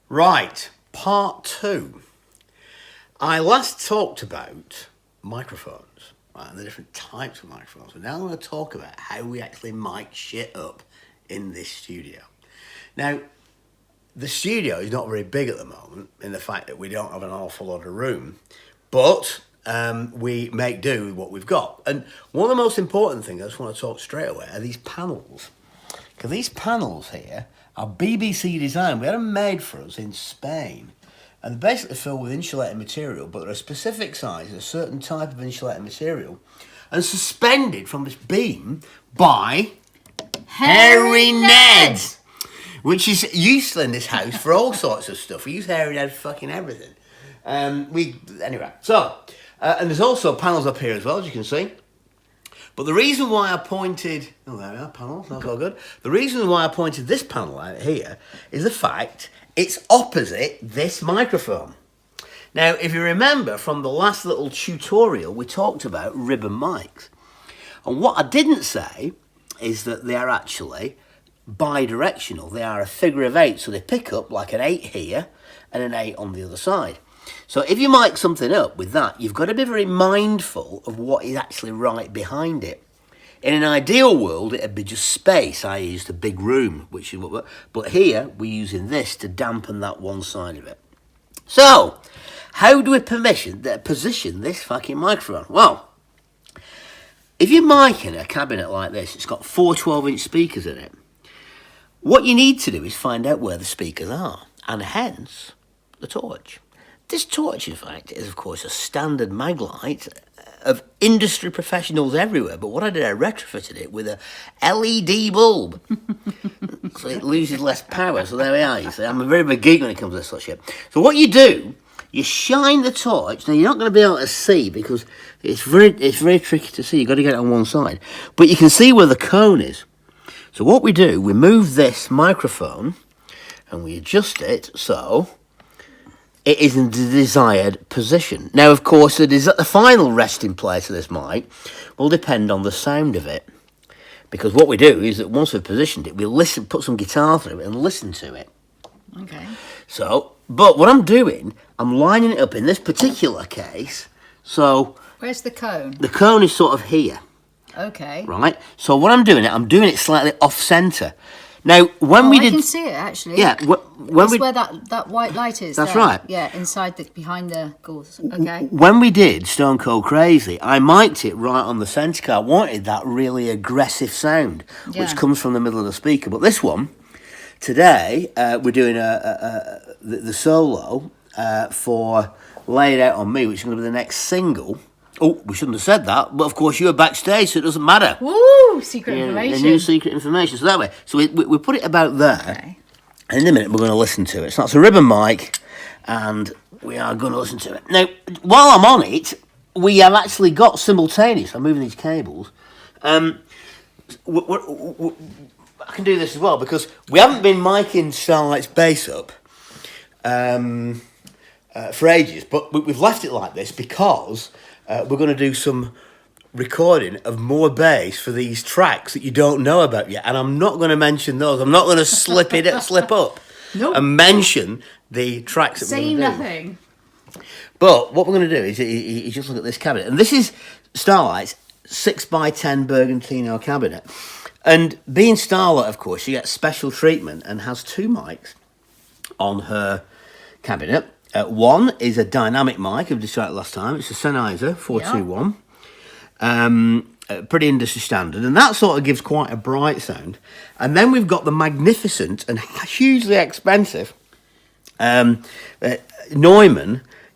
Right, part 2. I last talked about microphones, right, and the different types of microphones. And now I'm going to talk about how we actually mic shit up in this studio. Now, the studio is not very big at the moment in the fact that we don't have an awful lot of room, but we make do with what we've got. And one of the most important things I just want to talk straight away are these panels. Because these panels here are BBC design. We had them made for us in Spain. And they're basically filled with insulated material, but they're a specific size, a certain type of insulated material, and suspended from this beam by Hairy Ned, which is useful in this house for all sorts of stuff. We use Hairy Ned for fucking everything. Anyway, so, and there's also panels up here as well, as you can see. But the reason why I pointed, oh there we are, panels, that's all good. The reason why I pointed this panel out here is the fact it's opposite this microphone. Now, if you remember from the last little tutorial, we talked about ribbon mics. And what I didn't say is that they are actually bi-directional. They are a figure of 8, so they pick up like an 8 here and an 8 on the other side. So if you mic something up with that, you've got to be very mindful of what is actually right behind it. In an ideal world, it'd be just space, i.e. just a big room, which is what. But here, we're using this to dampen that one side of it. So, how do we position this fucking microphone? Well, if you're micing a cabinet like this, it's got 4 12-inch speakers in it. What you need to do is find out where the speakers are, and hence, the torch. This torch, in fact, is, of course, a standard mag light of industry professionals everywhere. But what I did, I retrofitted it with a LED bulb. So it loses less power. So there we are, you see. I'm a very big geek when it comes to this sort of shit. So what you do, you shine the torch. Now, you're not going to be able to see because it's very tricky to see. You've got to get it on one side. But you can see where the cone is. So what we do, we move this microphone and we adjust it so it is in the desired position. Now, of course, the final resting place of this mic will depend on the sound of it. Because what we do is that once we've positioned it, we listen, put some guitar through it and listen to it. Okay. So, but what I'm doing, I'm lining it up in this particular case. So, Where's the cone? the cone is sort of here. Okay. Right? So what I'm doing it slightly off-centre. Now, when we did... I can see it, actually. Yeah, That's where that white light is. That's there. right. Yeah, behind the gauze. Okay. When we did Stone Cold Crazy, I mic'd it right on the centre car. I wanted that really aggressive sound, which comes from the middle of the speaker. But this one, today, we're doing the solo for Lay It Out On Me, which is going to be the next single. Oh, we shouldn't have said that, but of course you're backstage, so it doesn't matter. Woo! Secret information. A new secret information. So that way, so we put it about there. Okay. And in a minute we're going to listen to it. So that's a ribbon mic, and we are going to listen to it. Now, while I'm on it, we have actually got simultaneous. I'm moving these cables. I can do this as well because we haven't been micing Starlite's bass up for ages, but we've left it like this because we're going to do some recording of more bass for these tracks that you don't know about yet, and I'm not going to mention those. I'm not going to slip up and mention the tracks that we're going to do. Say nothing. But what we're going to do is just look at this cabinet, and this is Starlite's 6x10 Bergantino cabinet. And being Starlight, of course, she gets special treatment and has 2 mics on her cabinet. One is a dynamic mic, I've described last time. It's a Sennheiser 421. Pretty industry standard. And that sort of gives quite a bright sound. And then we've got the magnificent and hugely expensive Neumann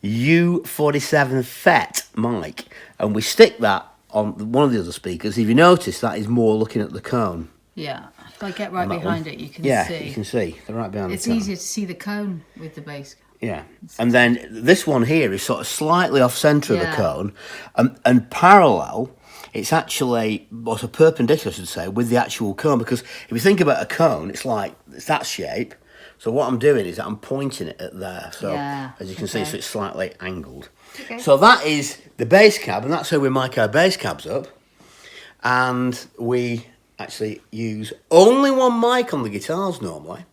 U47 FET mic. And we stick that on one of the other speakers. If you notice, that is more looking at the cone. Yeah. If I get right behind it, you can see. Yeah, you can see. They're right behind the cone. It's easier to see the cone with the bass. Yeah, and then this one here is sort of slightly off-centre of the cone, and parallel, it's actually, or so perpendicular, I should say, with the actual cone, because if you think about a cone, it's that shape, so what I'm doing is that I'm pointing it at there, so as you can see, so it's slightly angled. Okay. So that is the bass cab, and that's how we mic our bass cabs up, and we actually use only one mic on the guitars normally.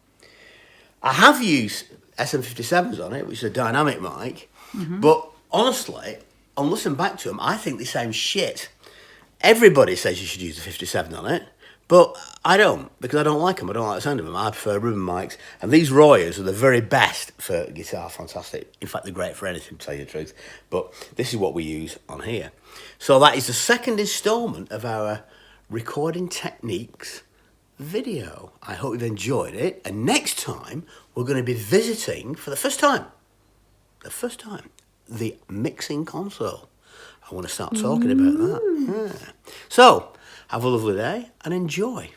I have used SM57s on it, which is a dynamic mic. But honestly, on listening back to them, I think they sound shit. Everybody says you should use a 57 on it, but I don't, because I don't like them. I don't like the sound of them. I prefer ribbon mics, and these Royers are the very best for guitar. Fantastic. In fact, they're great for anything, to tell you the truth. But this is what we use on here. So that is the second instalment of our recording techniques video. I hope you've enjoyed it, and next time we're going to be visiting for the first time, the mixing console. I want to start talking about that. Yeah. So, have a lovely day and enjoy.